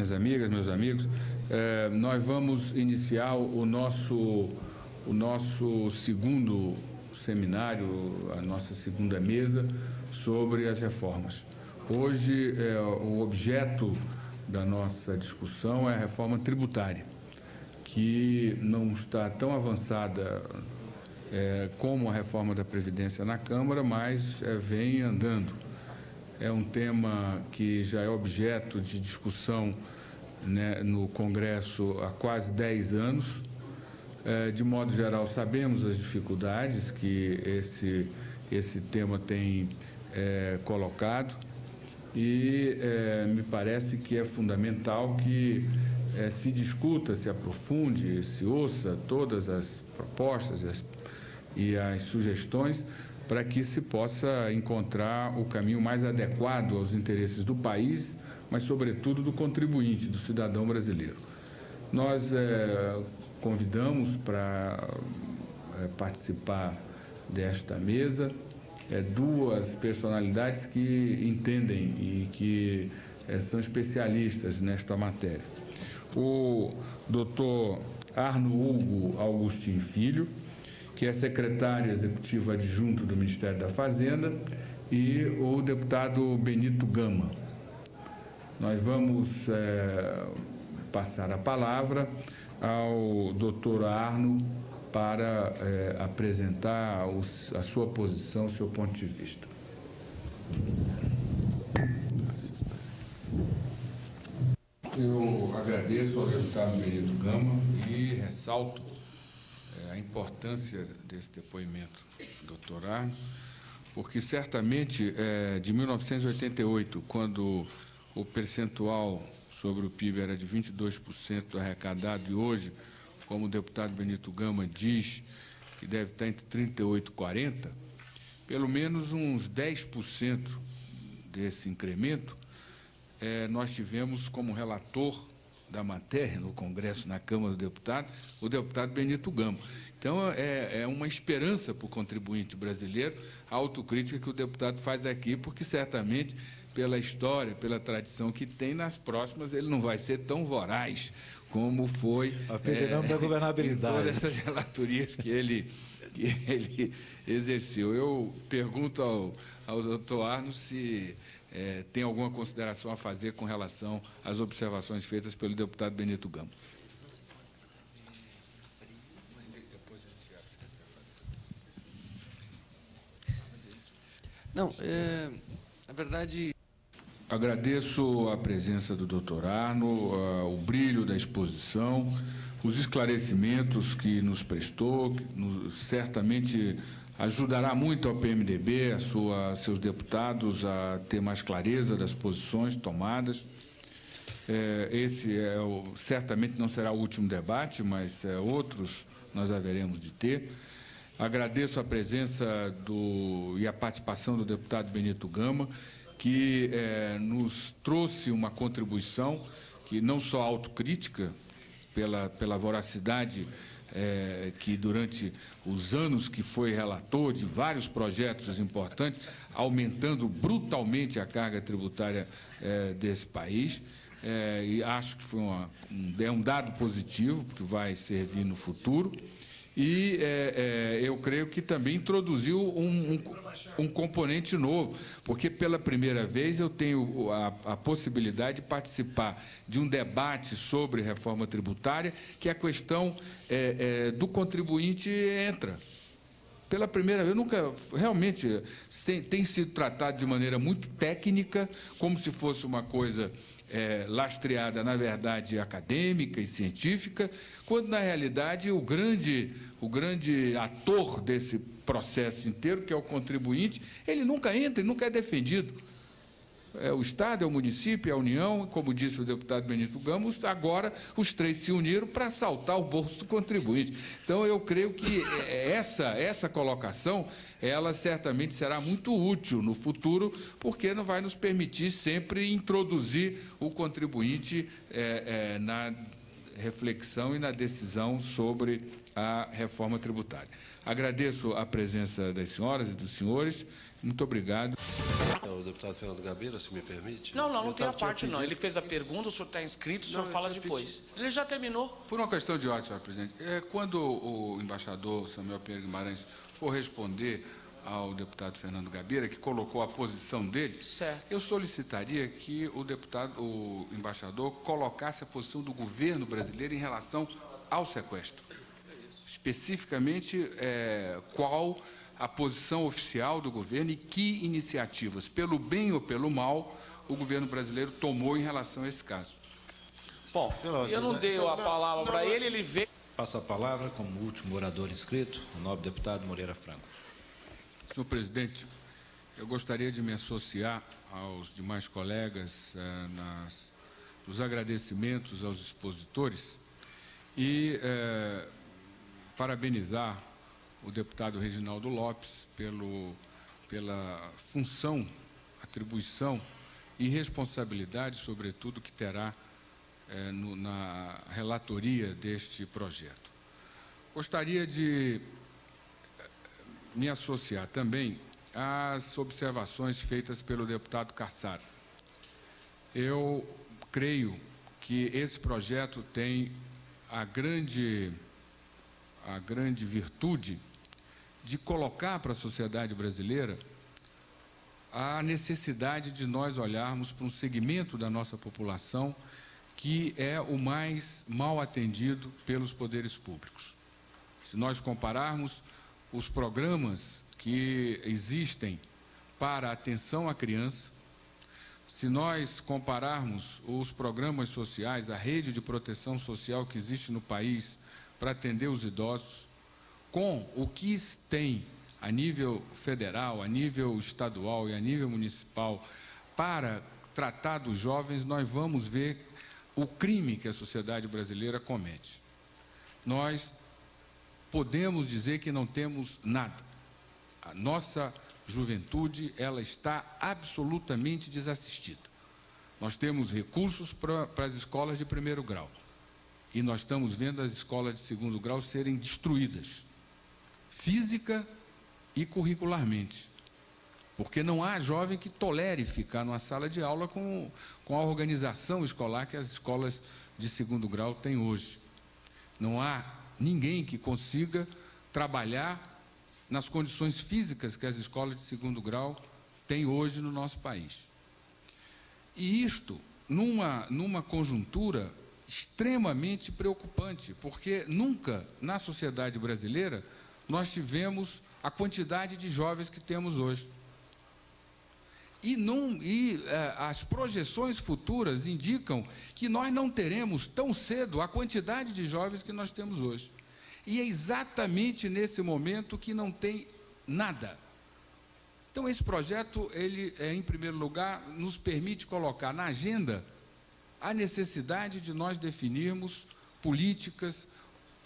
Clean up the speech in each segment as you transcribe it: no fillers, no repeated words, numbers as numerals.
minhas amigas, meus amigos, nós vamos iniciar o nosso segundo seminário, a nossa segunda mesa sobre as reformas. Hoje, o objeto da nossa discussão é a reforma tributária, que não está tão avançada como a reforma da Previdência na Câmara, mas vem andando. É um tema que já é objeto de discussão, né, no Congresso há quase 10 anos. De modo geral, sabemos as dificuldades que esse tema tem colocado e me parece que é fundamental que se discuta, se aprofunde, se ouça todas as propostas e as sugestões para que se possa encontrar o caminho mais adequado aos interesses do país, mas, sobretudo, do contribuinte, do cidadão brasileiro. Nós convidamos para participar desta mesa duas personalidades que entendem e que são especialistas nesta matéria. O doutor Arno Hugo Augustin Filho, que é secretário executivo adjunto do Ministério da Fazenda, e o deputado Benito Gama. Nós vamos passar a palavra ao doutor Arno para apresentar a sua posição, o seu ponto de vista. Eu agradeço ao deputado Benito Gama e ressalto a importância desse depoimento, doutor Arno, porque certamente de 1988, quando o percentual sobre o PIB era de 22% arrecadado, e hoje, como o deputado Benito Gama diz, que deve estar entre 38% e 40%, pelo menos uns 10% desse incremento nós tivemos como relator da matéria no Congresso, na Câmara dos Deputados, o deputado Benito Gama. Então, é uma esperança para o contribuinte brasileiro a autocrítica que o deputado faz aqui, porque certamente, pela história, pela tradição que tem, nas próximas ele não vai ser tão voraz como foi da governabilidade. em todas essas relatorias que ele exerceu. Eu pergunto ao doutor Arno se tem alguma consideração a fazer com relação às observações feitas pelo deputado Benito Gama. Não, na verdade... Agradeço a presença do doutor Arno, o brilho da exposição, os esclarecimentos que nos prestou, que certamente ajudará muito ao PMDB, seus deputados, a ter mais clareza das posições tomadas. Esse certamente não será o último debate, mas outros nós haveremos de ter. Agradeço a presença e a participação do deputado Benito Gama, que nos trouxe uma contribuição que não só autocrítica, pela voracidade que durante os anos que foi relator de vários projetos importantes, aumentando brutalmente a carga tributária desse país, e acho que foi um dado positivo, porque vai servir no futuro. E eu creio que também introduziu um componente novo, porque pela primeira vez eu tenho a possibilidade de participar de um debate sobre reforma tributária, que a questão do contribuinte entra. Pela primeira vez, realmente tem sido tratado de maneira muito técnica, como se fosse uma coisa lastreada, na verdade, acadêmica e científica, quando, na realidade, o grande ator desse processo inteiro, que é o contribuinte, ele nunca entra, ele nunca é defendido. O Estado, é o município, é a União, como disse o deputado Benito Gama, agora os três se uniram para assaltar o bolso do contribuinte. Então, eu creio que essa colocação, ela certamente será muito útil no futuro, porque não vai nos permitir sempre introduzir o contribuinte reflexão e na decisão sobre a reforma tributária. Agradeço a presença das senhoras e dos senhores. Muito obrigado. O deputado Fernando Gabeira, se me permite. Não tem a parte, não. Ele fez a pergunta, o senhor está inscrito, o senhor fala depois. Ele já terminou. Por uma questão de ordem, senhor presidente, quando o embaixador Samuel Pinheiro Guimarães for responder ao deputado Fernando Gabeira, que colocou a posição dele, certo, eu solicitaria que o embaixador colocasse a posição do governo brasileiro em relação ao sequestro. Especificamente, qual a posição oficial do governo e que iniciativas, pelo bem ou pelo mal, o governo brasileiro tomou em relação a esse caso. Bom, eu não dei a palavra para ele, ele veio... Passo a palavra como último orador inscrito, o nobre deputado Moreira Franco. Senhor presidente, eu gostaria de me associar aos demais colegas nos agradecimentos aos expositores e parabenizar o deputado Reginaldo Lopes pela função, atribuição e responsabilidade, sobretudo, que terá na relatoria deste projeto. Gostaria de me associar também às observações feitas pelo deputado Cassaro. Eu creio que esse projeto tem a grande virtude de colocar para a sociedade brasileira a necessidade de nós olharmos para um segmento da nossa população que é o mais mal atendido pelos poderes públicos. Se nós compararmos os programas que existem para a atenção à criança, se nós compararmos os programas sociais, a rede de proteção social que existe no país para atender os idosos, com o que tem a nível federal, a nível estadual e a nível municipal para tratar dos jovens, nós vamos ver o crime que a sociedade brasileira comete. Nós podemos dizer que não temos nada. A nossa juventude, ela está absolutamente desassistida. Nós temos recursos para as escolas de primeiro grau e nós estamos vendo as escolas de segundo grau serem destruídas, física e curricularmente, porque não há jovem que tolere ficar numa sala de aula com a organização escolar que as escolas de segundo grau têm hoje. Não há ninguém que consiga trabalhar nas condições físicas que as escolas de segundo grau têm hoje no nosso país. E isto numa conjuntura extremamente preocupante, porque nunca na sociedade brasileira nós tivemos a quantidade de jovens que temos hoje. As projeções futuras indicam que nós não teremos tão cedo a quantidade de jovens que nós temos hoje. E é exatamente nesse momento que não tem nada. Então, esse projeto, ele, em primeiro lugar, nos permite colocar na agenda a necessidade de nós definirmos políticas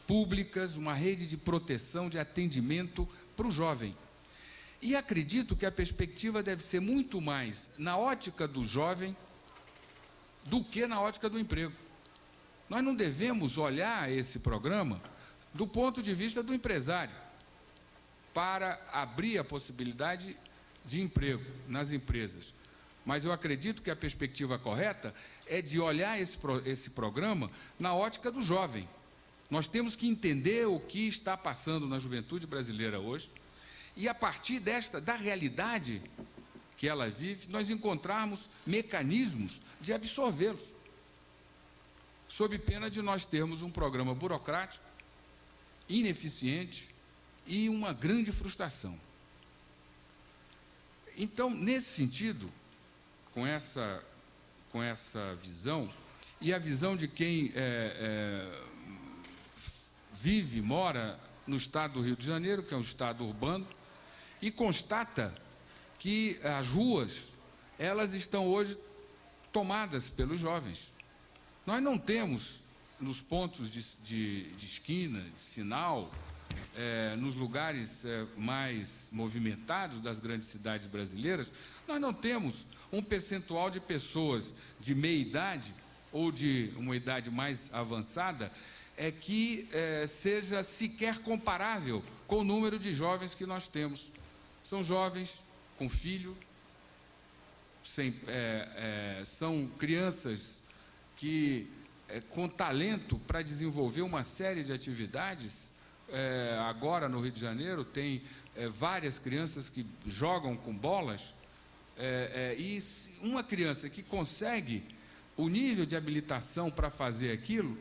públicas, uma rede de proteção, de atendimento para o jovem. E acredito que a perspectiva deve ser muito mais na ótica do jovem do que na ótica do emprego. Nós não devemos olhar esse programa do ponto de vista do empresário, para abrir a possibilidade de emprego nas empresas. Mas eu acredito que a perspectiva correta é de olhar esse programa na ótica do jovem. Nós temos que entender o que está passando na juventude brasileira hoje e, a partir da realidade que ela vive, nós encontrarmos mecanismos de absorvê-los, sob pena de nós termos um programa burocrático, ineficiente e uma grande frustração. Então, nesse sentido, com essa visão, e a visão de quem vive, mora no estado do Rio de Janeiro, que é um estado urbano, e constata que as ruas, elas estão hoje tomadas pelos jovens. Nós não temos, nos pontos de esquina, de sinal, nos lugares mais movimentados das grandes cidades brasileiras, nós não temos um percentual de pessoas de meia idade ou de uma idade mais avançada, é que seja sequer comparável com o número de jovens que nós temos. São jovens com filho, são crianças que, com talento para desenvolver uma série de atividades. Agora, no Rio de Janeiro, tem várias crianças que jogam com bolas, e uma criança que consegue o nível de habilitação para fazer aquilo,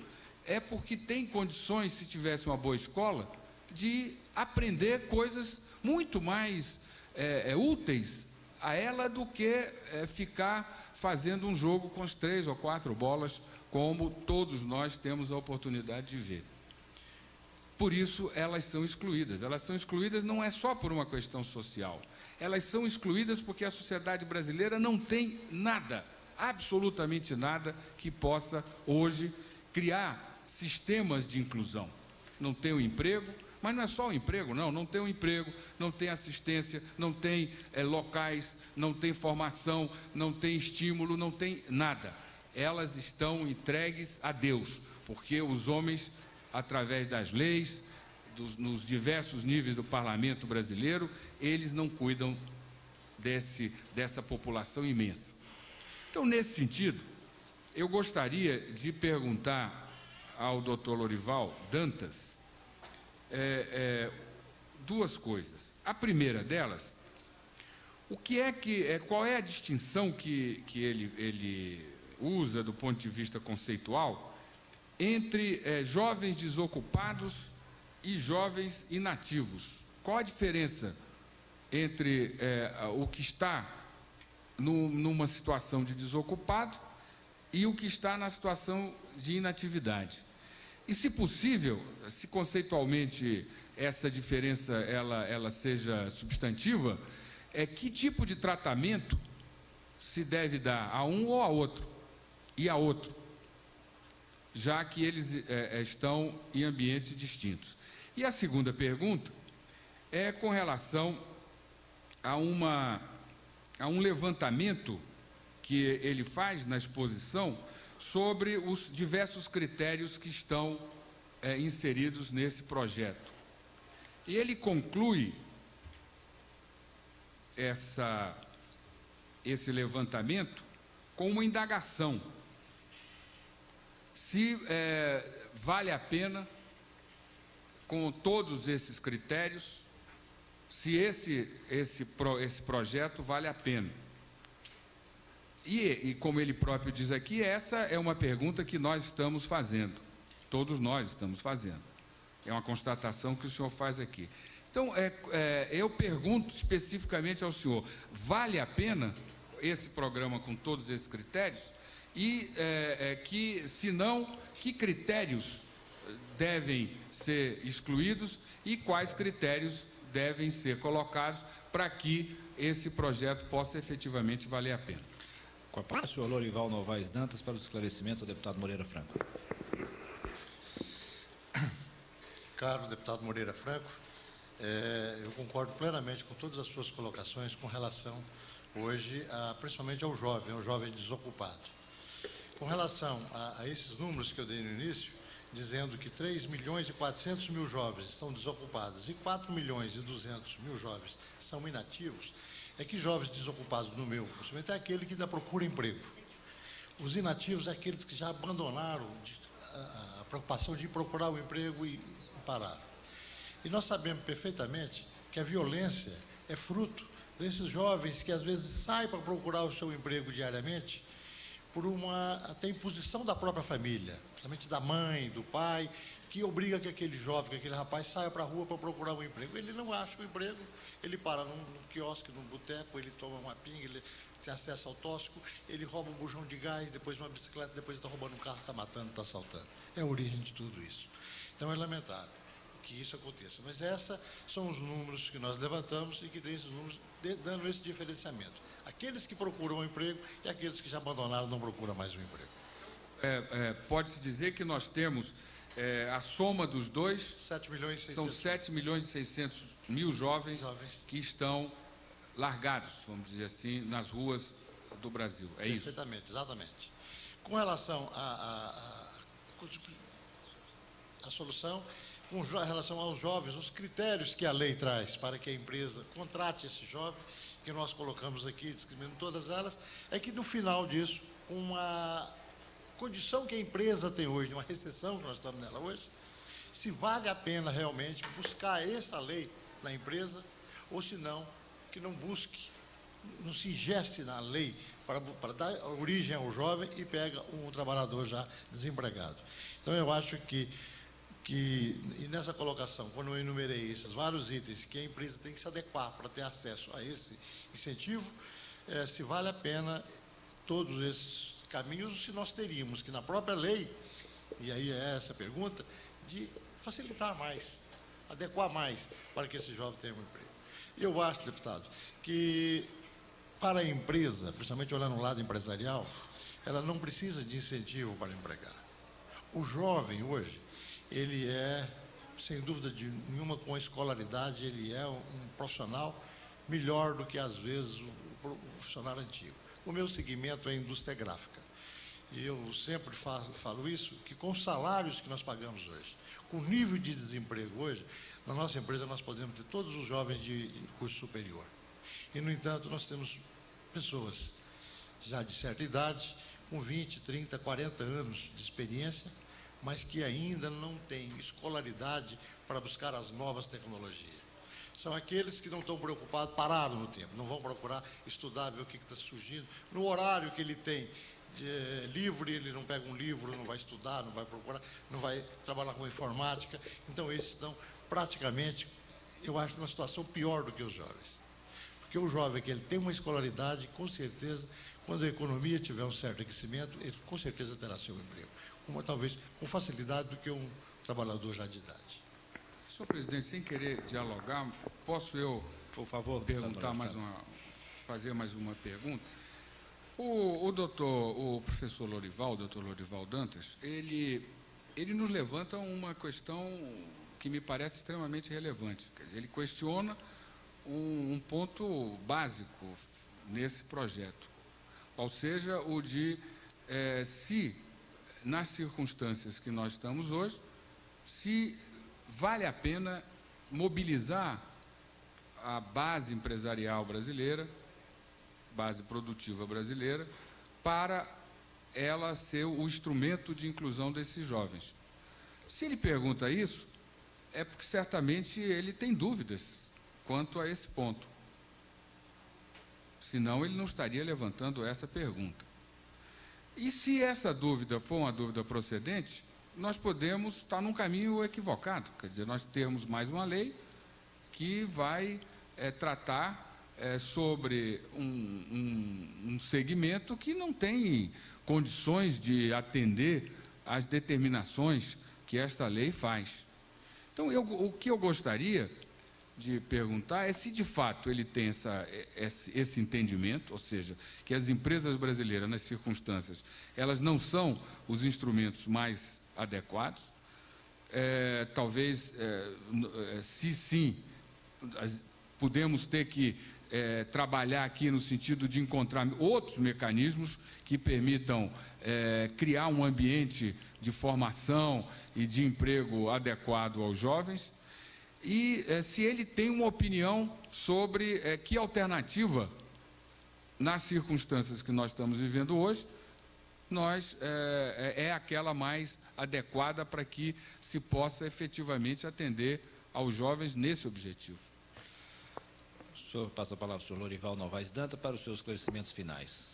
é porque tem condições, se tivesse uma boa escola, de aprender coisas muito mais úteis a ela do que ficar fazendo um jogo com as 3 ou 4 bolas, como todos nós temos a oportunidade de ver. Por isso, elas são excluídas. Elas são excluídas não é só por uma questão social. Elas são excluídas porque a sociedade brasileira não tem nada, absolutamente nada, que possa hoje criar sistemas de inclusão. Não tem o emprego, mas não é só o emprego, não tem o emprego, não tem assistência, não tem locais, não tem formação, não tem estímulo, não tem nada. Elas estão entregues a Deus, porque os homens, através das leis, nos diversos níveis do parlamento brasileiro, eles não cuidam dessa população imensa. Então, nesse sentido, eu gostaria de perguntar ao doutor Lorival Dantas duas coisas. A primeira delas, qual é a distinção que ele usa do ponto de vista conceitual entre jovens desocupados e jovens inativos? Qual a diferença entre o que está numa situação de desocupado e o que está na situação de inatividade? E, se possível, se conceitualmente essa diferença ela seja substantiva, que tipo de tratamento se deve dar a um ou a outro, e a outro, já que eles estão em ambientes distintos? E a segunda pergunta é com relação a um levantamento que ele faz na exposição sobre os diversos critérios que estão inseridos nesse projeto. E ele conclui esse levantamento com uma indagação: se vale a pena, com todos esses critérios, se esse projeto vale a pena. E como ele próprio diz aqui, essa é uma pergunta que nós estamos fazendo, todos nós estamos fazendo. É uma constatação que o senhor faz aqui. Então, eu pergunto especificamente ao senhor: vale a pena esse programa com todos esses critérios? E, se não, que critérios devem ser excluídos e quais critérios devem ser colocados para que esse projeto possa efetivamente valer a pena? Com a palavra, o senhor Lorival Novaes Dantas, para os esclarecimentos ao deputado Moreira Franco. Caro deputado Moreira Franco, eu concordo plenamente com todas as suas colocações com relação, hoje, principalmente ao jovem desocupado. Com relação a esses números que eu dei no início, dizendo que 3.400.000 jovens estão desocupados e 4.200.000 jovens são inativos, é que jovens desocupados, no meu conhecimento, é aquele que ainda procura emprego. Os inativos é aqueles que já abandonaram a preocupação de procurar o emprego e pararam. E nós sabemos perfeitamente que a violência é fruto desses jovens que às vezes saem para procurar o seu emprego diariamente por até imposição da própria família, principalmente da mãe, do pai, que obriga que aquele jovem, que aquele rapaz saia para a rua para procurar um emprego. Ele não acha o emprego, ele para num quiosque, num boteco, ele toma uma pinga, ele tem acesso ao tóxico, ele rouba um bujão de gás, depois uma bicicleta, depois está roubando um carro, está matando, está assaltando. É a origem de tudo isso. Então é lamentável que isso aconteça. Mas esses são os números que nós levantamos e que tem esses números dando esse diferenciamento. Aqueles que procuram um emprego e aqueles que já abandonaram não procuram mais um emprego. Pode-se dizer que nós temos a soma dos dois, 7.600.000. São 7.600.000 jovens que estão largados, vamos dizer assim, nas ruas do Brasil. É isso? Perfeitamente, exatamente. Com relação à solução, com relação aos jovens, os critérios que a lei traz para que a empresa contrate esse jovem, que nós colocamos aqui, discriminando todas elas, é que no final disso, com uma condição que a empresa tem hoje, uma recessão que nós estamos nela hoje, se vale a pena realmente buscar essa lei na empresa, ou se não, que não busque, não se ingesse na lei para dar origem ao jovem e pega um trabalhador já desempregado. Então, eu acho que e nessa colocação, quando eu enumerei esses vários itens que a empresa tem que se adequar para ter acesso a esse incentivo, se vale a pena todos esses caminhos, se nós teríamos que na própria lei, e aí é essa a pergunta, de facilitar mais, adequar mais para que esse jovem tenha um emprego. E eu acho, deputado, que para a empresa, principalmente olhando o lado empresarial, ela não precisa de incentivo para empregar. O jovem hoje, ele é, sem dúvida nenhuma, com a escolaridade, ele é um profissional melhor do que, às vezes, o profissional antigo. O meu segmento é a indústria gráfica. E eu sempre falo isso, que com os salários que nós pagamos hoje, com o nível de desemprego hoje, na nossa empresa nós podemos ter todos os jovens de curso superior. E, no entanto, nós temos pessoas já de certa idade, com 20, 30, 40 anos de experiência, mas que ainda não têm escolaridade para buscar as novas tecnologias. São aqueles que não estão preocupados, parados no tempo, não vão procurar estudar, ver o que está surgindo. No horário que ele tem livre, ele não pega um livro, não vai estudar, não vai procurar, não vai trabalhar com informática. Então, esses estão praticamente, eu acho, numa situação pior do que os jovens. Porque o jovem, que ele tem uma escolaridade, com certeza, quando a economia tiver um certo aquecimento, ele com certeza terá seu emprego. Talvez com facilidade do que um trabalhador já de idade. Senhor presidente, sem querer dialogar, posso eu, por favor, perguntar fazer mais uma pergunta? O professor Lorival, doutor Lorival Dantas, ele nos levanta uma questão que me parece extremamente relevante. Quer dizer, ele questiona um ponto básico nesse projeto, ou seja, o de se, nas circunstâncias que nós estamos hoje, se vale a pena mobilizar a base empresarial brasileira, base produtiva brasileira, para ela ser o instrumento de inclusão desses jovens. Se ele pergunta isso, é porque certamente ele tem dúvidas quanto a esse ponto. Senão ele não estaria levantando essa pergunta. E se essa dúvida for uma dúvida procedente, nós podemos estar num caminho equivocado. Quer dizer, nós temos mais uma lei que vai tratar sobre um segmento que não tem condições de atender às determinações que esta lei faz. Então, o que eu gostaria de perguntar é se, de fato, ele tem esse entendimento, ou seja, que as empresas brasileiras, nas circunstâncias, elas não são os instrumentos mais adequados. Talvez, se sim, podemos ter que trabalhar aqui no sentido de encontrar outros mecanismos que permitam criar um ambiente de formação e de emprego adequado aos jovens. E se ele tem uma opinião sobre que alternativa, nas circunstâncias que nós estamos vivendo hoje, é aquela mais adequada para que se possa efetivamente atender aos jovens nesse objetivo. O senhor passa a palavra ao senhor Lorival Novaes Dantas para os seus esclarecimentos finais.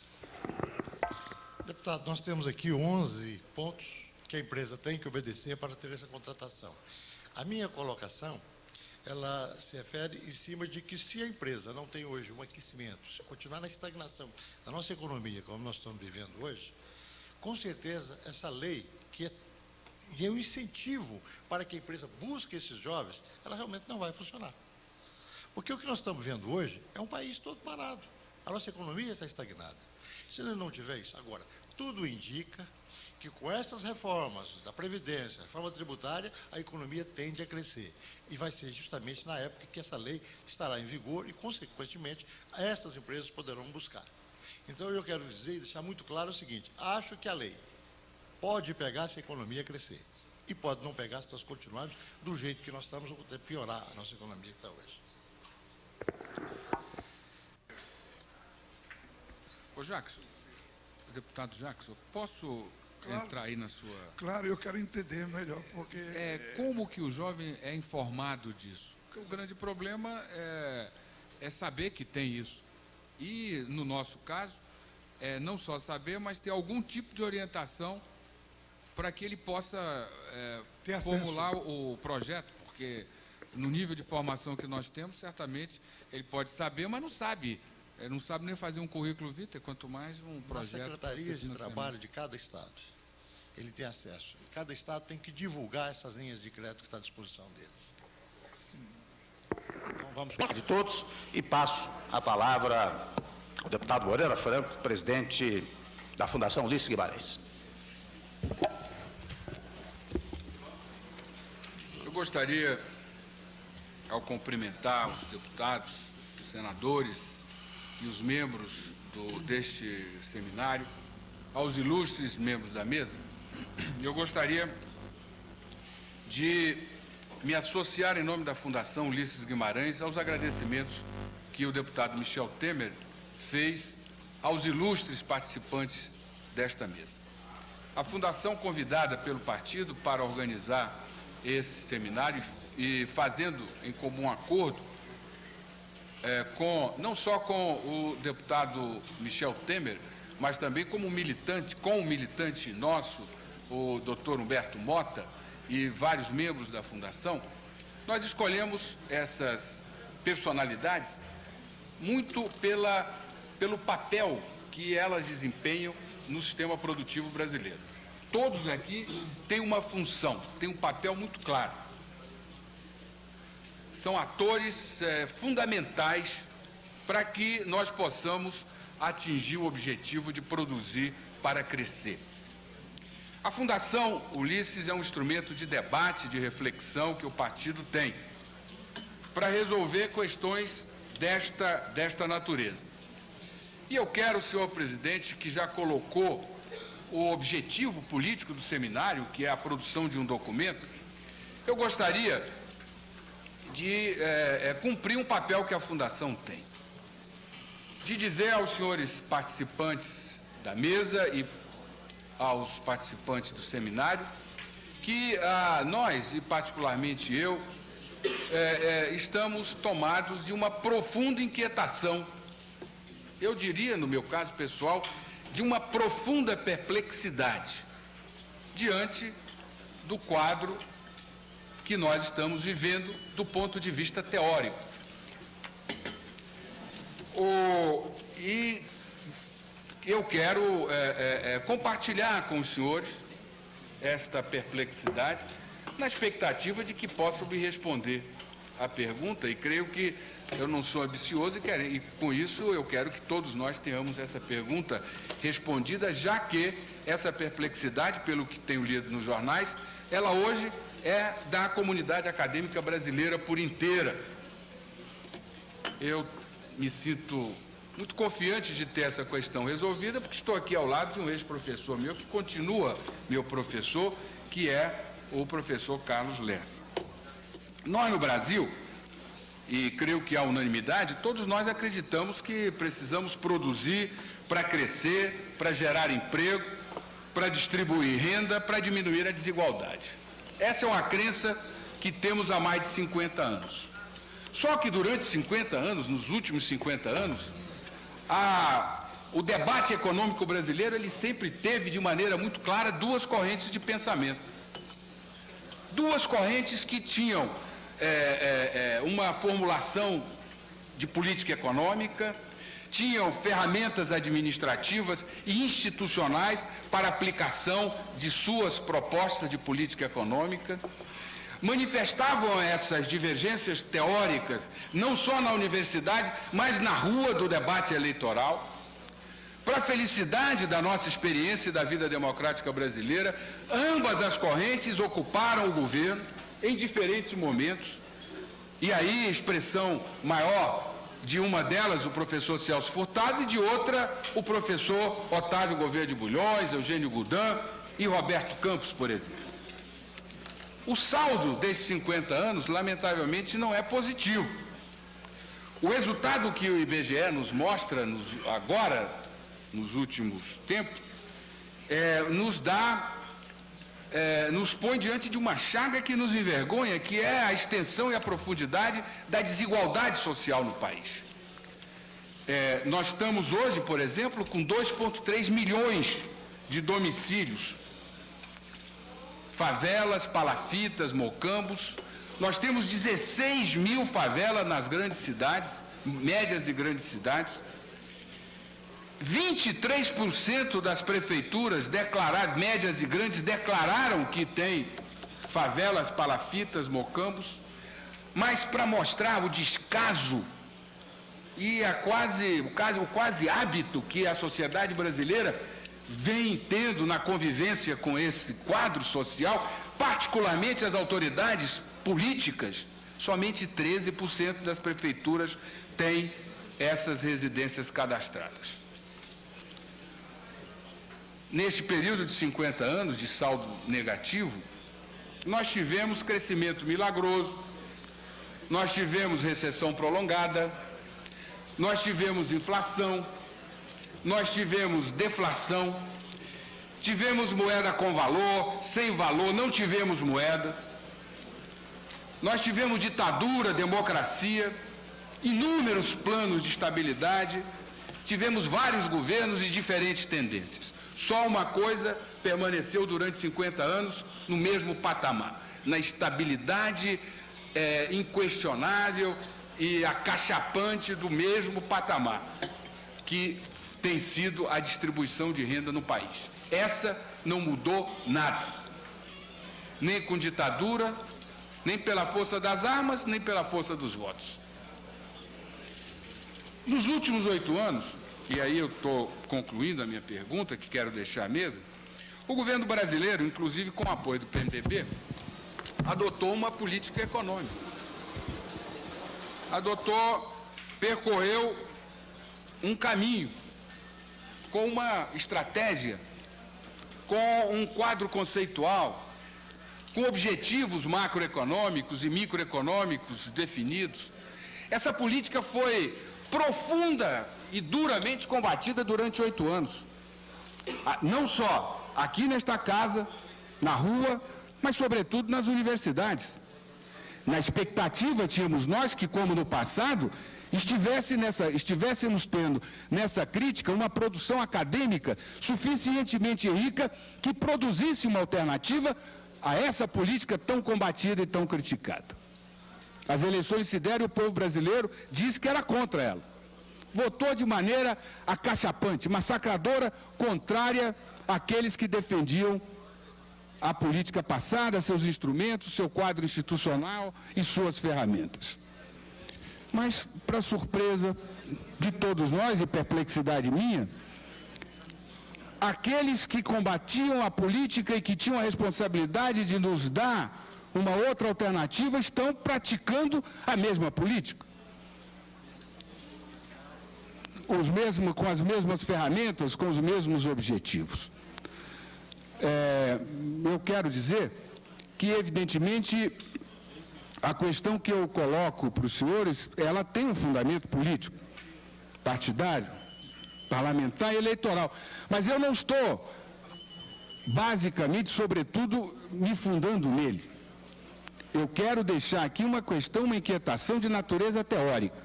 Deputado, nós temos aqui 11 pontos que a empresa tem que obedecer para ter essa contratação. A minha colocação, ela se refere em cima de que, se a empresa não tem hoje um aquecimento, se continuar na estagnação da nossa economia, como nós estamos vivendo hoje, com certeza essa lei, que é um incentivo para que a empresa busque esses jovens, ela realmente não vai funcionar. Porque o que nós estamos vendo hoje é um país todo parado. A nossa economia está estagnada. Se não tiver isso, agora, tudo indica que com essas reformas da Previdência, reforma tributária, a economia tende a crescer. E vai ser justamente na época que essa lei estará em vigor e, consequentemente, essas empresas poderão buscar. Então, eu quero dizer e deixar muito claro o seguinte: acho que a lei Pode pegar se a economia crescer. E pode não pegar se nós continuarmos do jeito que nós estamos, ou até piorar a nossa economia que está hoje. Ô, Jackson, deputado Jackson, posso entrar aí na sua... Claro, eu quero entender melhor, porque... Como que o jovem é informado disso? Porque o grande problema é saber que tem isso. E, no nosso caso, não só saber, mas ter algum tipo de orientação para que ele possa formular o projeto, porque no nível de formação que nós temos, certamente ele pode saber, mas não sabe nem fazer um currículo vitae, quanto mais um projeto. Nas secretarias de trabalho de cada estado, ele tem acesso. Cada estado tem que divulgar essas linhas de crédito que está à disposição deles. Então vamos de todos e passo a palavra ao deputado Moreira Franco, presidente da Fundação Ulisses Guimarães. Eu gostaria, ao cumprimentar os deputados, os senadores e os membros deste seminário, aos ilustres membros da mesa, eu gostaria de me associar em nome da Fundação Ulisses Guimarães aos agradecimentos que o deputado Michel Temer fez aos ilustres participantes desta mesa. A Fundação, convidada pelo partido para organizar esse seminário e fazendo em comum acordo não só com o deputado Michel Temer, mas também com um militante nosso, o doutor Humberto Mota, e vários membros da Fundação, nós escolhemos essas personalidades muito pelo papel que elas desempenham no sistema produtivo brasileiro. Todos aqui têm uma função, têm um papel muito claro. São atores fundamentais para que nós possamos atingir o objetivo de produzir para crescer. A Fundação Ulisses é um instrumento de debate, de reflexão que o partido tem para resolver questões desta natureza. E eu quero, senhor presidente, que já colocou o objetivo político do seminário, que é a produção de um documento, eu gostaria de cumprir um papel que a Fundação tem, de dizer aos senhores participantes da mesa e aos participantes do seminário que nós, e particularmente eu, estamos tomados de uma profunda inquietação, eu diria, no meu caso pessoal, de uma profunda perplexidade diante do quadro que nós estamos vivendo do ponto de vista teórico. E eu quero compartilhar com os senhores esta perplexidade, na expectativa de que possam me responder a pergunta, e creio que eu não sou ambicioso e com isso eu quero que todos nós tenhamos essa pergunta respondida, já que essa perplexidade, pelo que tenho lido nos jornais, ela hoje é da comunidade acadêmica brasileira por inteira. Eu me sinto muito confiante de ter essa questão resolvida, porque estou aqui ao lado de um ex-professor meu, que continua meu professor, que é o professor Carlos Lessa. Nós, no Brasil, e creio que há unanimidade, todos nós acreditamos que precisamos produzir para crescer, para gerar emprego, para distribuir renda, para diminuir a desigualdade. Essa é uma crença que temos há mais de 50 anos. Só que durante 50 anos, nos últimos 50 anos, o debate econômico brasileiro ele sempre teve de maneira muito clara duas correntes de pensamento. Duas correntes que tinham uma formulação de política econômica, tinham ferramentas administrativas e institucionais para aplicação de suas propostas de política econômica, manifestavam essas divergências teóricas não só na universidade, mas na rua do debate eleitoral. Para a felicidade da nossa experiência e da vida democrática brasileira, ambas as correntes ocuparam o governo em diferentes momentos, e aí expressão maior de uma delas, o professor Celso Furtado, e de outra, o professor Otávio Gouveia de Bulhões, Eugênio Goudin, e Roberto Campos, por exemplo. O saldo desses 50 anos, lamentavelmente, não é positivo. O resultado que o IBGE nos mostra agora, nos últimos tempos, nos põe diante de uma chaga que nos envergonha, que é a extensão e a profundidade da desigualdade social no país. Nós estamos hoje, por exemplo, com 2,3 milhões de domicílios, favelas, palafitas, mocambos. Nós temos 16 mil favelas nas grandes cidades, médias e grandes cidades. 23% das prefeituras médias e grandes declararam que tem favelas, palafitas, mocambos. Mas para mostrar o descaso e o quase hábito que a sociedade brasileira vem tendo na convivência com esse quadro social, particularmente as autoridades políticas, somente 13% das prefeituras têm essas residências cadastradas. Neste período de 50 anos de saldo negativo, nós tivemos crescimento milagroso, nós tivemos recessão prolongada, nós tivemos inflação, nós tivemos deflação, tivemos moeda com valor, sem valor, não tivemos moeda. Nós tivemos ditadura, democracia, inúmeros planos de estabilidade, tivemos vários governos e diferentes tendências. Só uma coisa permaneceu durante 50 anos no mesmo patamar, na estabilidade inquestionável e acachapante do mesmo patamar, que tem sido a distribuição de renda no país. Essa não mudou nada, nem com ditadura, nem pela força das armas, nem pela força dos votos. Nos últimos 8 anos, e aí eu estou concluindo a minha pergunta, que quero deixar à mesa, o governo brasileiro, inclusive com o apoio do PMDB, adotou uma política econômica. Percorreu um caminho, com uma estratégia, com um quadro conceitual, com objetivos macroeconômicos e microeconômicos definidos. Essa política foi profunda e duramente combatida durante 8 anos. Não só aqui nesta casa, na rua, mas sobretudo nas universidades. Na expectativa tínhamos nós que, como no passado, estivéssemos tendo nessa crítica uma produção acadêmica suficientemente rica que produzisse uma alternativa a essa política tão combatida e tão criticada. As eleições se deram e o povo brasileiro disse que era contra ela. Votou de maneira acachapante, massacradora, contrária àqueles que defendiam a política passada, seus instrumentos, seu quadro institucional e suas ferramentas. Mas, para surpresa de todos nós e perplexidade minha, aqueles que combatiam a política e que tinham a responsabilidade de nos dar uma outra alternativa estão praticando a mesma política. Com as mesmas ferramentas, com os mesmos objetivos. Eu quero dizer que, evidentemente, a questão que eu coloco para os senhores, ela tem um fundamento político, partidário, parlamentar e eleitoral. Mas eu não estou, basicamente, sobretudo, me fundando nele. Eu quero deixar aqui uma questão, uma inquietação de natureza teórica.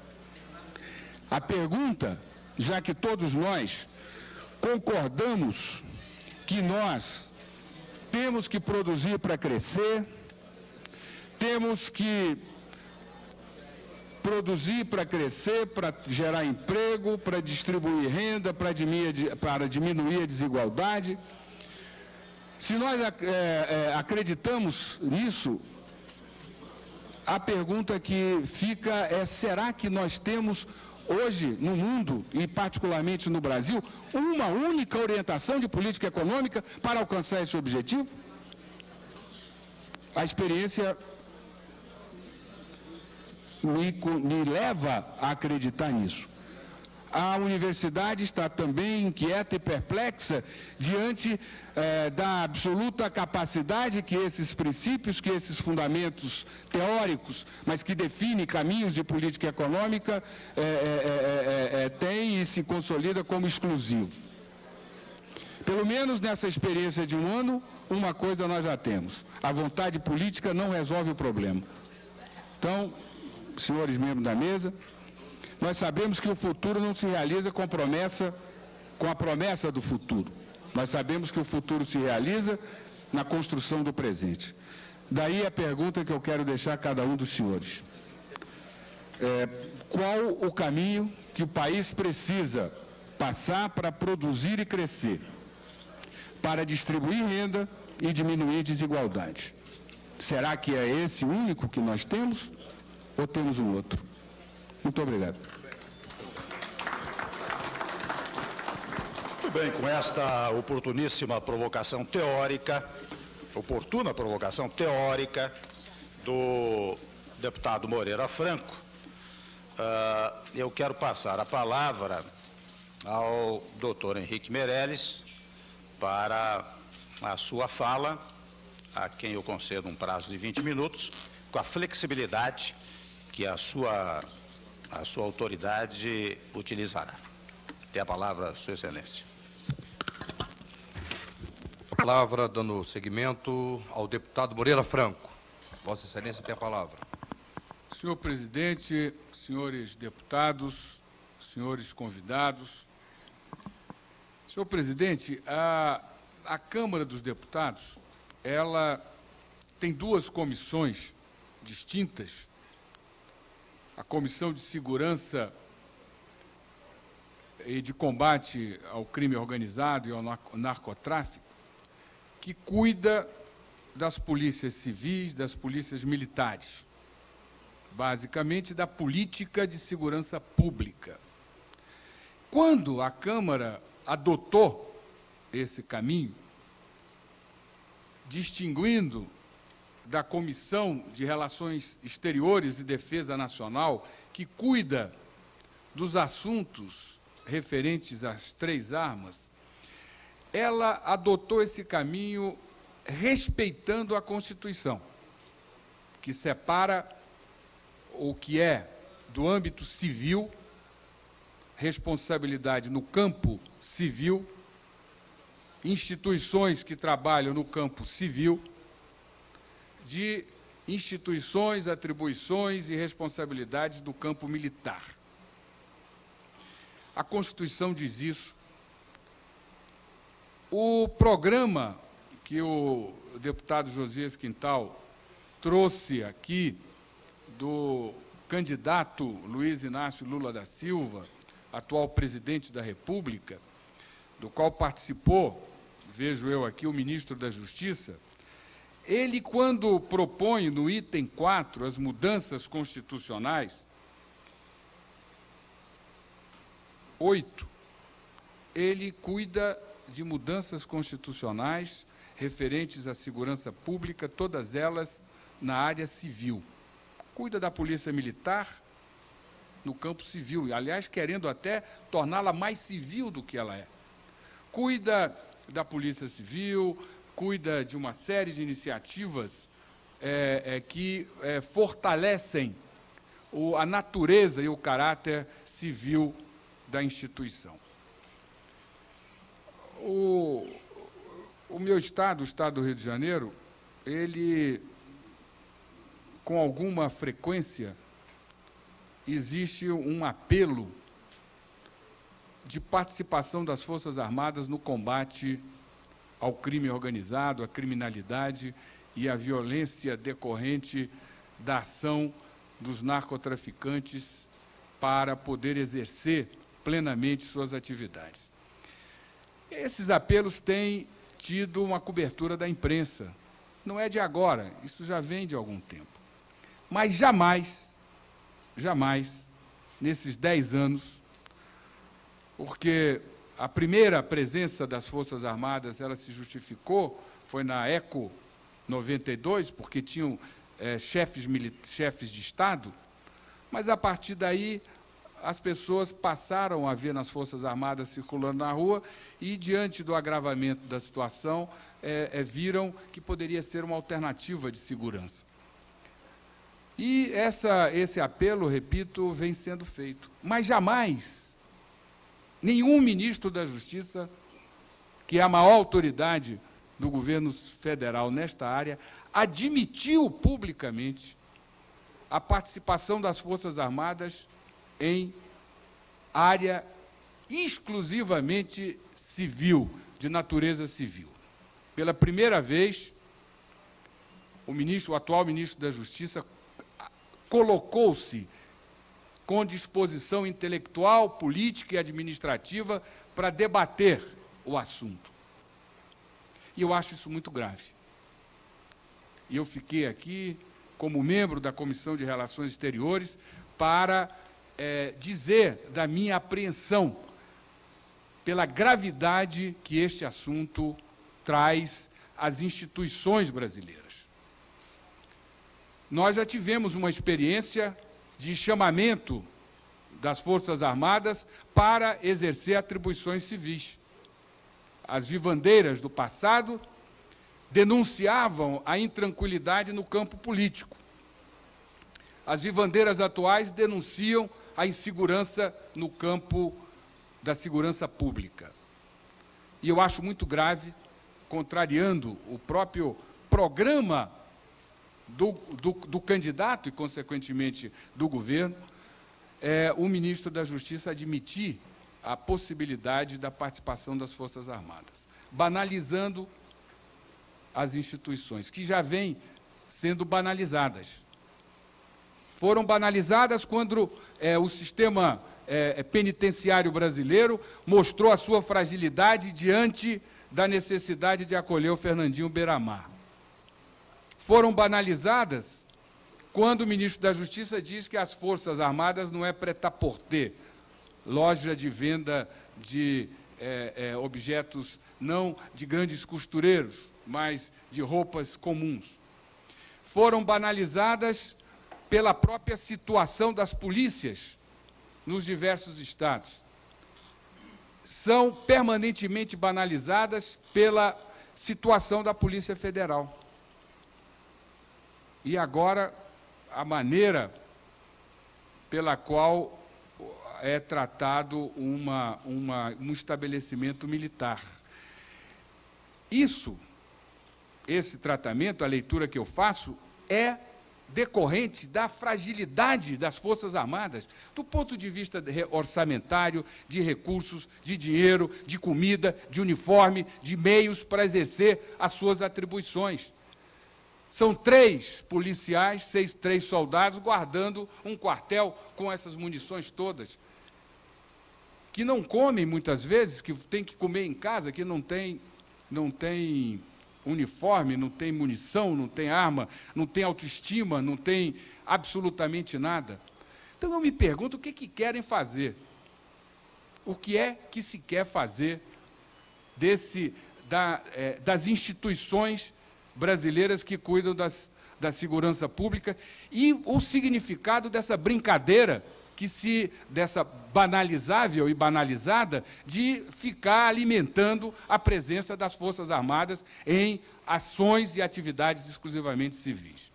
A pergunta, já que todos nós concordamos que nós temos que produzir para crescer, temos que produzir para crescer, para gerar emprego, para distribuir renda, para diminuir a desigualdade. Se nós acreditamos nisso, a pergunta que fica é: será que nós temos hoje no mundo, e particularmente no Brasil, uma única orientação de política econômica para alcançar esse objetivo? A experiência me leva a acreditar nisso. a universidade está também inquieta e perplexa diante da absoluta capacidade que esses princípios, que esses fundamentos teóricos, mas que definem caminhos de política econômica, têm e se consolida como exclusivo. Pelo menos nessa experiência de um ano, uma coisa nós já temos: a vontade política não resolve o problema. Então, senhores membros da mesa, nós sabemos que o futuro não se realiza com a promessa do futuro. Nós sabemos que o futuro se realiza na construção do presente. Daí a pergunta que eu quero deixar a cada um dos senhores. Qual o caminho que o país precisa passar para produzir e crescer, para distribuir renda e diminuir desigualdade? Será que é esse o único que nós temos ou temos um outro? Muito obrigado. Muito bem, com esta oportuna provocação teórica do deputado Moreira Franco, eu quero passar a palavra ao doutor Henrique Meirelles para a sua fala, a quem eu concedo um prazo de 20 minutos, com a flexibilidade que a sua autoridade utilizará. Tem a palavra, Sua Excelência. A palavra, dando seguimento ao deputado Moreira Franco. Vossa Excelência tem a palavra. Senhor presidente, senhores deputados, senhores convidados. Senhor presidente, a Câmara dos Deputados, ela tem duas comissões distintas: a Comissão de Segurança e de Combate ao Crime Organizado e ao Narcotráfico, que cuida das polícias civis, das polícias militares, basicamente da política de segurança pública. Quando a Câmara adotou esse caminho, distinguindo da Comissão de Relações Exteriores e Defesa Nacional, que cuida dos assuntos referentes às três armas, ela adotou esse caminho respeitando a Constituição, que separa o que é do âmbito civil, responsabilidade no campo civil, instituições que trabalham no campo civil, de instituições, atribuições e responsabilidades do campo militar. A Constituição diz isso. O programa que o deputado Josias Quintal trouxe aqui, do candidato Luiz Inácio Lula da Silva, atual presidente da República, do qual participou, vejo eu aqui, o ministro da Justiça, ele, quando propõe no item 4 as mudanças constitucionais, 8, ele cuida de mudanças constitucionais referentes à segurança pública, todas elas na área civil. Cuida da Polícia Militar no campo civil, aliás, querendo até torná-la mais civil do que ela é. Cuida da Polícia Civil, cuida de uma série de iniciativas que fortalecem a natureza e o caráter civil da instituição. O meu estado, o Estado do Rio de Janeiro, ele, com alguma frequência, existe um apelo de participação das Forças Armadas no combate ao crime organizado, à criminalidade e à violência decorrente da ação dos narcotraficantes para poder exercer plenamente suas atividades. Esses apelos têm tido uma cobertura da imprensa. Não é de agora, isso já vem de algum tempo. Mas jamais, nesses 10 anos, porque a primeira presença das Forças Armadas, ela se justificou, foi na ECO 92, porque tinham chefes de Estado, mas a partir daí as pessoas passaram a ver nas Forças Armadas circulando na rua e, diante do agravamento da situação, viram que poderia ser uma alternativa de segurança. E esse apelo, repito, vem sendo feito. Mas jamais nenhum ministro da Justiça, que é a maior autoridade do governo federal nesta área, admitiu publicamente a participação das Forças Armadas em área exclusivamente civil, de natureza civil. Pela primeira vez, o atual ministro da Justiça colocou-se com disposição intelectual, política e administrativa para debater o assunto. E eu acho isso muito grave. E eu fiquei aqui, como membro da Comissão de Relações Exteriores, para dizer da minha apreensão pela gravidade que este assunto traz às instituições brasileiras. Nós já tivemos uma experiência de chamamento das Forças Armadas para exercer atribuições civis. As vivandeiras do passado denunciavam a intranquilidade no campo político. As vivandeiras atuais denunciam a insegurança no campo da segurança pública. E eu acho muito grave, contrariando o próprio programa do candidato e, consequentemente, do governo, o ministro da Justiça admitir a possibilidade da participação das Forças Armadas, banalizando as instituições, que já vêm sendo banalizadas. Foram banalizadas quando o sistema penitenciário brasileiro mostrou a sua fragilidade diante da necessidade de acolher o Fernandinho Beiramar. Foram banalizadas quando o ministro da Justiça diz que as Forças Armadas não é prêt-à-porter, loja de venda de objetos não de grandes costureiros, mas de roupas comuns. Foram banalizadas pela própria situação das polícias nos diversos estados. São permanentemente banalizadas pela situação da Polícia Federal. E agora, a maneira pela qual é tratado um estabelecimento militar. Esse tratamento, a leitura que eu faço, é decorrente da fragilidade das Forças Armadas, do ponto de vista orçamentário, de recursos, de dinheiro, de comida, de uniforme, de meios para exercer as suas atribuições. São 3 policiais, 3 soldados, guardando um quartel com essas munições todas, que não comem muitas vezes, que tem que comer em casa, que não tem uniforme, não tem munição, não tem arma, não tem autoestima, não tem absolutamente nada. Então, eu me pergunto o que querem fazer. O que é que se quer fazer das instituições brasileiras que cuidam da segurança pública e o significado dessa brincadeira dessa banalizável e banalizada de ficar alimentando a presença das Forças Armadas em ações e atividades exclusivamente civis.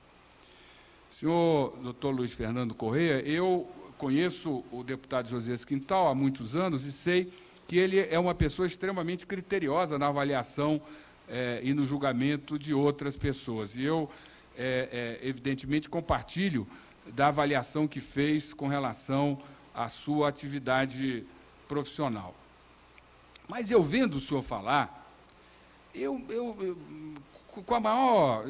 Senhor doutor Luiz Fernando Correia, eu conheço o deputado Josias Quintal há muitos anos e sei que ele é uma pessoa extremamente criteriosa na avaliação e no julgamento de outras pessoas. E eu, evidentemente, compartilho da avaliação que fez com relação à sua atividade profissional. Mas eu vendo o senhor falar, com a maior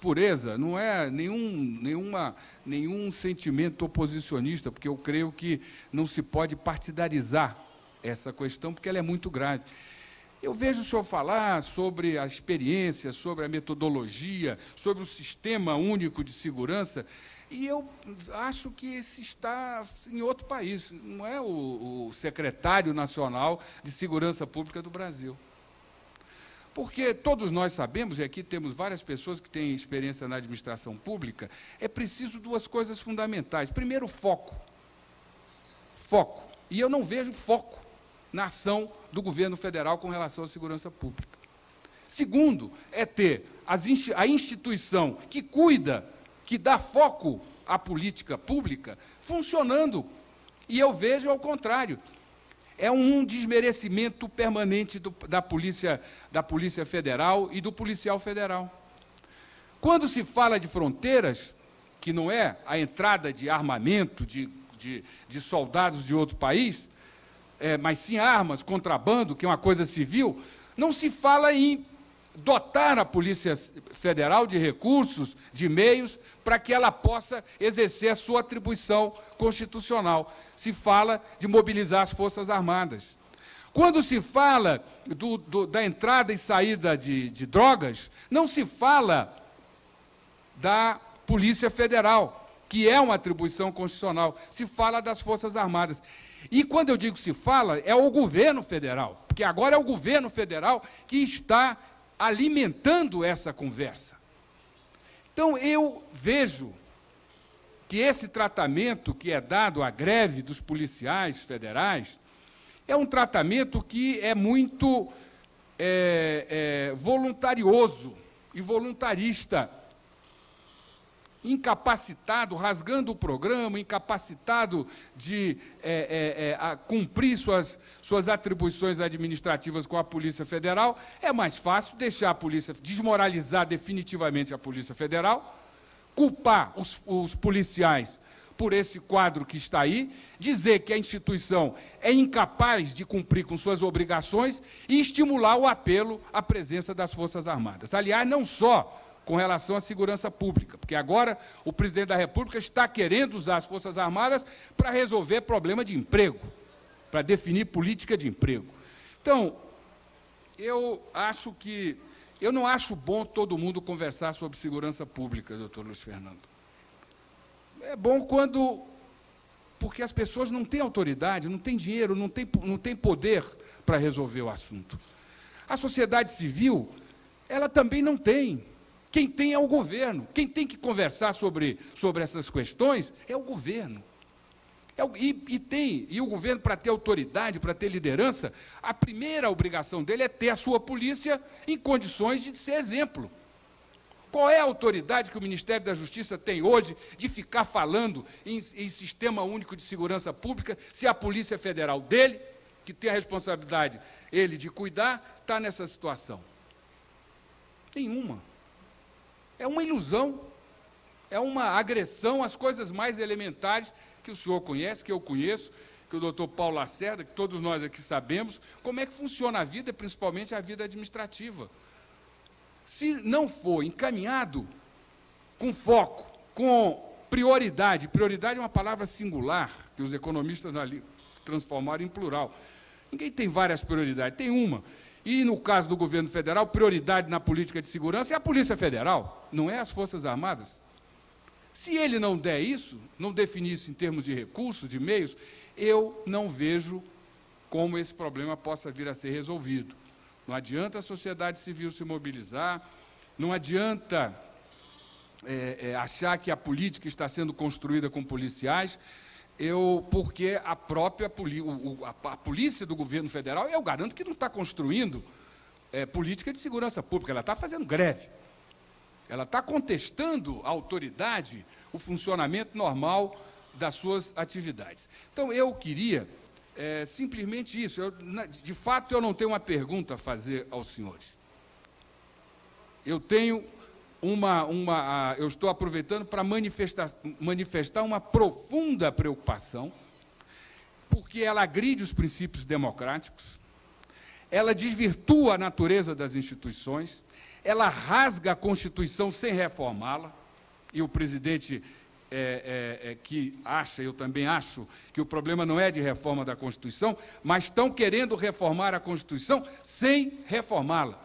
pureza, não é nenhum sentimento oposicionista, porque eu creio que não se pode partidarizar essa questão, porque ela é muito grave. Eu vejo o senhor falar sobre a experiência, sobre a metodologia, sobre o sistema único de segurança, e eu acho que esse está em outro país, não é o secretário nacional de Segurança Pública do Brasil. Porque todos nós sabemos, e aqui temos várias pessoas que têm experiência na administração pública, é preciso 2 coisas fundamentais. Primeiro, foco. foco. E eu não vejo foco na ação do governo federal com relação à segurança pública. Segundo, é ter a instituição que cuida, que dá foco à política pública, funcionando. E eu vejo ao contrário. É um desmerecimento permanente da Polícia Federal e do policial federal. Quando se fala de fronteiras, que não é a entrada de armamento, de soldados de outro país, mas sim armas, contrabando, que é uma coisa civil, não se fala em dotar a Polícia Federal de recursos, de meios, para que ela possa exercer a sua atribuição constitucional. Se fala de mobilizar as Forças Armadas. Quando se fala da entrada e saída de drogas, não se fala da Polícia Federal, que é uma atribuição constitucional, se fala das Forças Armadas. E, quando eu digo se fala, é o governo federal, porque agora é o governo federal que está alimentando essa conversa. Então, eu vejo que esse tratamento que é dado à greve dos policiais federais é um tratamento que é muito voluntarioso e voluntarista, incapacitado, rasgando o programa, incapacitado de cumprir suas atribuições administrativas com a Polícia Federal. É mais fácil deixar a polícia, desmoralizar definitivamente a Polícia Federal, culpar os policiais por esse quadro que está aí, dizer que a instituição é incapaz de cumprir com suas obrigações e estimular o apelo à presença das Forças Armadas. Aliás, não só com relação à segurança pública, porque agora o presidente da República está querendo usar as Forças Armadas para resolver problema de emprego, para definir política de emprego. Então, eu não acho bom todo mundo conversar sobre segurança pública, doutor Luiz Fernando. É bom porque as pessoas não têm autoridade, não têm dinheiro, não têm poder para resolver o assunto. A sociedade civil, ela também não tem. Quem tem é o governo. Quem tem que conversar sobre essas questões é o governo. E o governo, para ter autoridade, para ter liderança, a primeira obrigação dele é ter a sua polícia em condições de ser exemplo. Qual é a autoridade que o Ministério da Justiça tem hoje de ficar falando em Sistema Único de Segurança Pública, se a Polícia Federal dele, que tem a responsabilidade, ele, de cuidar, está nessa situação? Nenhuma. É uma ilusão, é uma agressão às coisas mais elementares que o senhor conhece, que eu conheço, que o doutor Paulo Lacerda, que todos nós aqui sabemos, como é que funciona a vida, principalmente a vida administrativa. Se não for encaminhado com foco, com prioridade é uma palavra singular, que os economistas ali transformaram em plural. Ninguém tem várias prioridades, tem uma. E, no caso do governo federal, prioridade na política de segurança é a Polícia Federal, não é as Forças Armadas. Se ele não der isso, não definir isso em termos de recursos, de meios, eu não vejo como esse problema possa vir a ser resolvido. Não adianta a sociedade civil se mobilizar, não adianta achar que a política está sendo construída com policiais, porque a própria a polícia do governo federal, eu garanto que não está construindo política de segurança pública, ela está fazendo greve. Ela está contestando a autoridade, o funcionamento normal das suas atividades. Então, eu queria simplesmente isso. De fato, eu não tenho uma pergunta a fazer aos senhores. Eu tenho eu estou aproveitando para manifestar uma profunda preocupação, porque ela agride os princípios democráticos, ela desvirtua a natureza das instituições, ela rasga a Constituição sem reformá-la, e o presidente que acha, eu também acho, que o problema não é de reforma da Constituição, mas estão querendo reformar a Constituição sem reformá-la,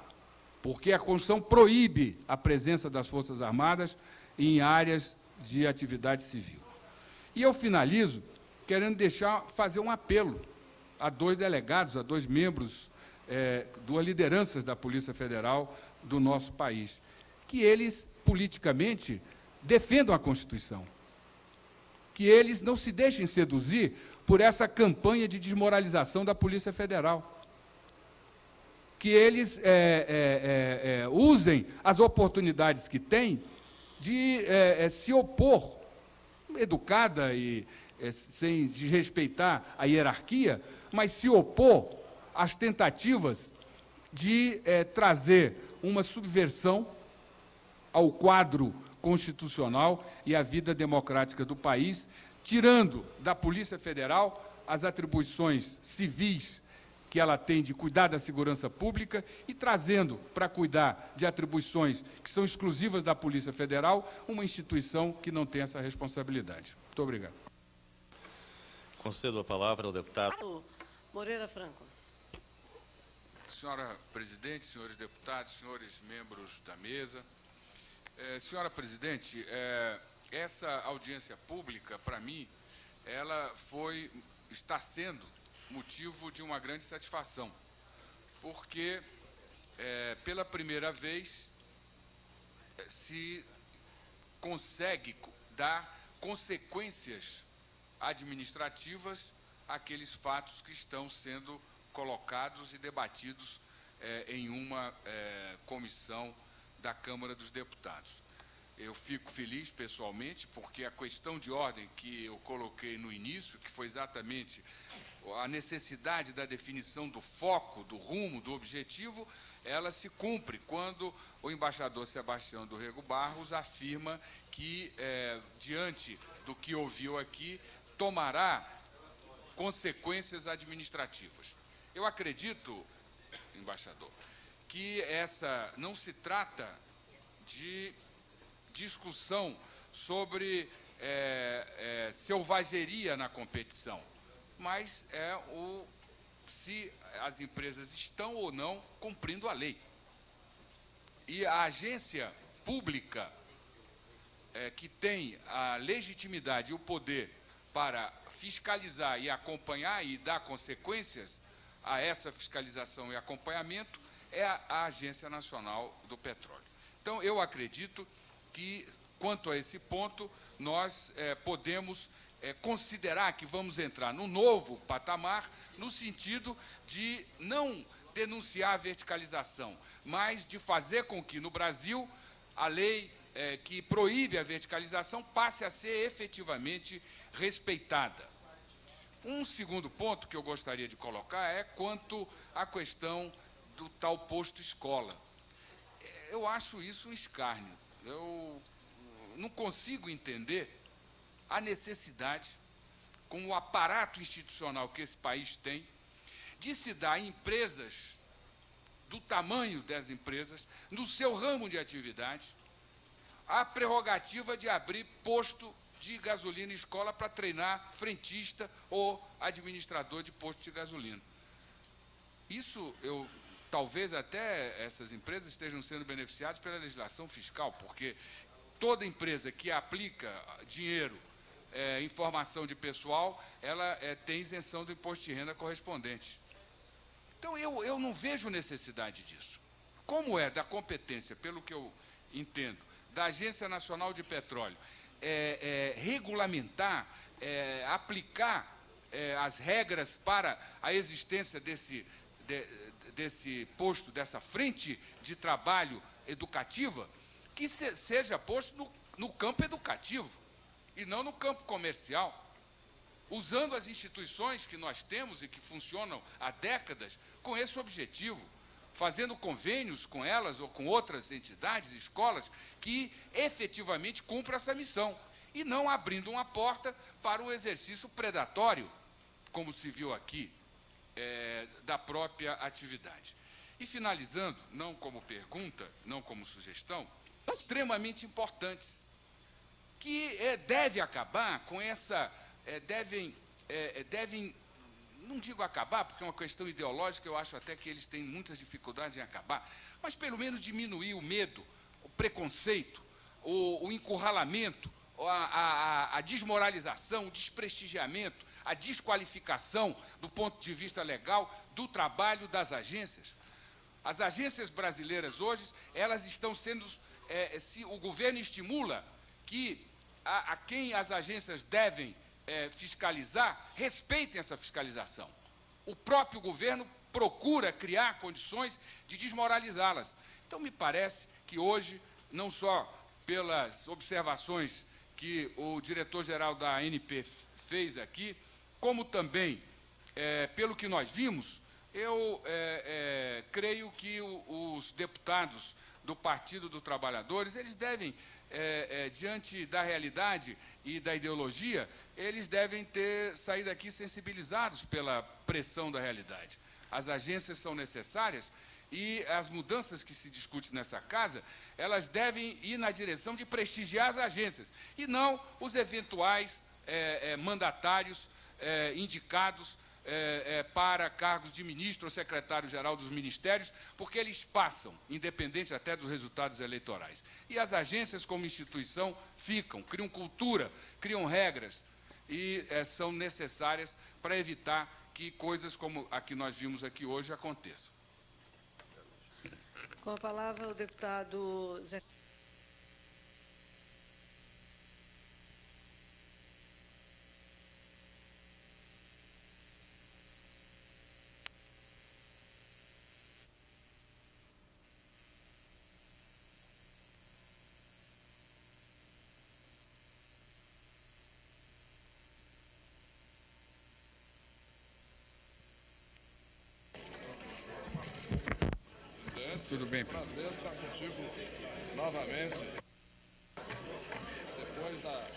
porque a Constituição proíbe a presença das Forças Armadas em áreas de atividade civil. E eu finalizo querendo fazer um apelo a 2 delegados, a 2 membros, 2 lideranças da Polícia Federal do nosso país, que eles, politicamente, defendam a Constituição, que eles não se deixem seduzir por essa campanha de desmoralização da Polícia Federal. Que eles usem as oportunidades que têm de se opor, educada e sem desrespeitar a hierarquia, mas se opor às tentativas de trazer uma subversão ao quadro constitucional e à vida democrática do país, tirando da Polícia Federal as atribuições civis que ela tem de cuidar da segurança pública e trazendo para cuidar de atribuições que são exclusivas da Polícia Federal uma instituição que não tem essa responsabilidade. Muito obrigado. Concedo a palavra ao deputado Moreira Franco. Senhora Presidente, senhores deputados, senhores membros da mesa. Senhora Presidente, essa audiência pública, para mim, ela está sendo motivo de uma grande satisfação, porque, pela primeira vez, se consegue dar consequências administrativas àqueles fatos que estão sendo colocados e debatidos em uma comissão da Câmara dos Deputados. Eu fico feliz, pessoalmente, porque a questão de ordem que eu coloquei no início, que foi exatamente a necessidade da definição do foco, do rumo, do objetivo, ela se cumpre quando o embaixador Sebastião do Rego Barros afirma que, diante do que ouviu aqui, tomará consequências administrativas. Eu acredito, embaixador, que essa não se trata de discussão sobre selvageria na competição, mas se as empresas estão ou não cumprindo a lei. E a agência pública que tem a legitimidade e o poder para fiscalizar e acompanhar e dar consequências a essa fiscalização e acompanhamento é a Agência Nacional do Petróleo. Então, eu acredito que, quanto a esse ponto, nós podemos considerar que vamos entrar num novo patamar, no sentido de não denunciar a verticalização, mas de fazer com que, no Brasil, a lei que proíbe a verticalização passe a ser efetivamente respeitada. Um segundo ponto que eu gostaria de colocar é quanto à questão do tal posto escola. Eu acho isso um escárnio. Eu não consigo entender a necessidade, com o aparato institucional que esse país tem, de se dar a empresas, do tamanho das empresas, no seu ramo de atividade, a prerrogativa de abrir posto de gasolina escola para treinar frentista ou administrador de posto de gasolina. Isso, talvez até essas empresas estejam sendo beneficiadas pela legislação fiscal, porque toda empresa que aplica dinheiro em formação de pessoal, ela tem isenção do imposto de renda correspondente. Então, eu não vejo necessidade disso. Como é da competência, pelo que eu entendo, da Agência Nacional de Petróleo, regulamentar, aplicar as regras para a existência desse posto, dessa frente de trabalho educativa, que seja posto no campo educativo e não no campo comercial, usando as instituições que nós temos e que funcionam há décadas com esse objetivo, fazendo convênios com elas ou com outras entidades, escolas, que efetivamente cumpram essa missão, e não abrindo uma porta para o exercício predatório, como se viu aqui, da própria atividade. E finalizando, não como pergunta, não como sugestão, extremamente importantes, que deve acabar com essa, devem, não digo acabar, porque é uma questão ideológica, eu acho até que eles têm muitas dificuldades em acabar, mas pelo menos diminuir o medo, o preconceito, o encurralamento, a desmoralização, o desprestigiamento, a desqualificação do ponto de vista legal do trabalho das agências. As agências brasileiras hoje, elas estão sendo, se o governo estimula que a quem as agências devem fiscalizar, respeitem essa fiscalização. O próprio governo procura criar condições de desmoralizá-las. Então, me parece que hoje, não só pelas observações que o diretor-geral da ANP fez aqui, como também pelo que nós vimos, eu creio que os deputados do Partido dos Trabalhadores, eles devem, diante da realidade e da ideologia, eles devem ter saído daqui sensibilizados pela pressão da realidade. As agências são necessárias e as mudanças que se discutem nessa casa, elas devem ir na direção de prestigiar as agências, e não os eventuais mandatários indicados para cargos de ministro ou secretário-geral dos ministérios, porque eles passam, independente até dos resultados eleitorais. E as agências, como instituição, criam cultura, criam regras, e são necessárias para evitar que coisas como a que nós vimos aqui hoje aconteçam. Com a palavra, o deputado Zé. Tudo bem, prazer estar contigo novamente. Depois da...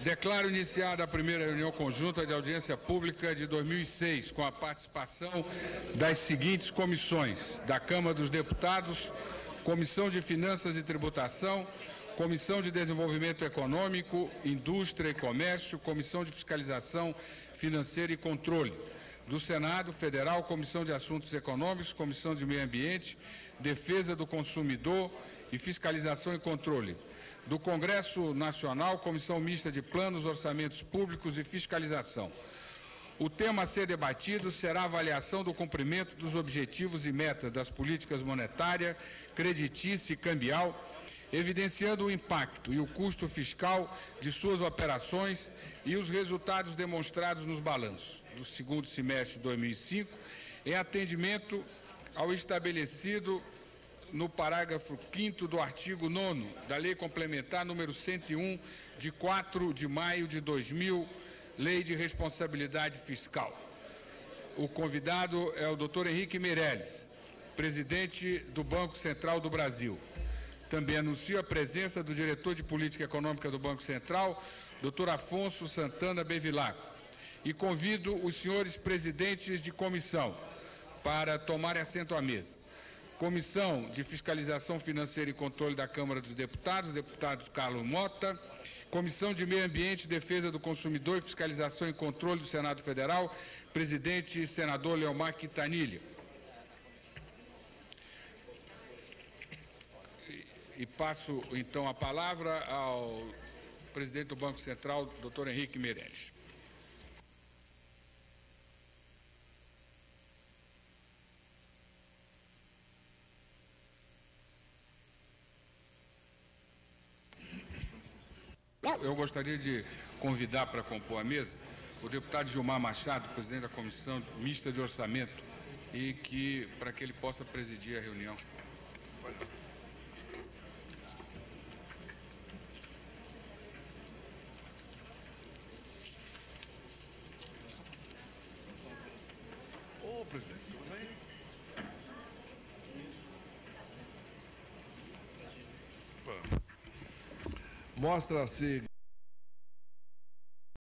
Declaro iniciada a primeira reunião conjunta de audiência pública de 2006, com a participação das seguintes comissões: da Câmara dos Deputados, Comissão de Finanças e Tributação, Comissão de Desenvolvimento Econômico, Indústria e Comércio, Comissão de Fiscalização Financeira e Controle. Do Senado Federal, Comissão de Assuntos Econômicos, Comissão de Meio Ambiente, Defesa do Consumidor e Fiscalização e Controle. Do Congresso Nacional, Comissão Mista de Planos, Orçamentos Públicos e Fiscalização. O tema a ser debatido será a avaliação do cumprimento dos objetivos e metas das políticas monetária, creditícia e cambial, evidenciando o impacto e o custo fiscal de suas operações e os resultados demonstrados nos balanços do segundo semestre de 2005, em atendimento ao estabelecido no parágrafo 5º do artigo 9º da Lei Complementar número 101, de 4 de maio de 2000, Lei de Responsabilidade Fiscal. O convidado é o Dr. Henrique Meirelles, presidente do Banco Central do Brasil. Também anuncio a presença do diretor de Política Econômica do Banco Central, Dr. Afonso Santana Bevilacqua. E convido os senhores presidentes de comissão para tomarem assento à mesa. Comissão de Fiscalização Financeira e Controle da Câmara dos Deputados, deputados Carlos Mota. Comissão de Meio Ambiente, Defesa do Consumidor e Fiscalização e Controle do Senado Federal, presidente senador Leomar Quintanilha. E passo, então, a palavra ao presidente do Banco Central, doutor Henrique Meirelles. Eu gostaria de convidar para compor a mesa o deputado Gilmar Machado, presidente da Comissão Mista de Orçamento, e para que ele possa presidir a reunião. Ô, presidente, tudo bem? Mostra-se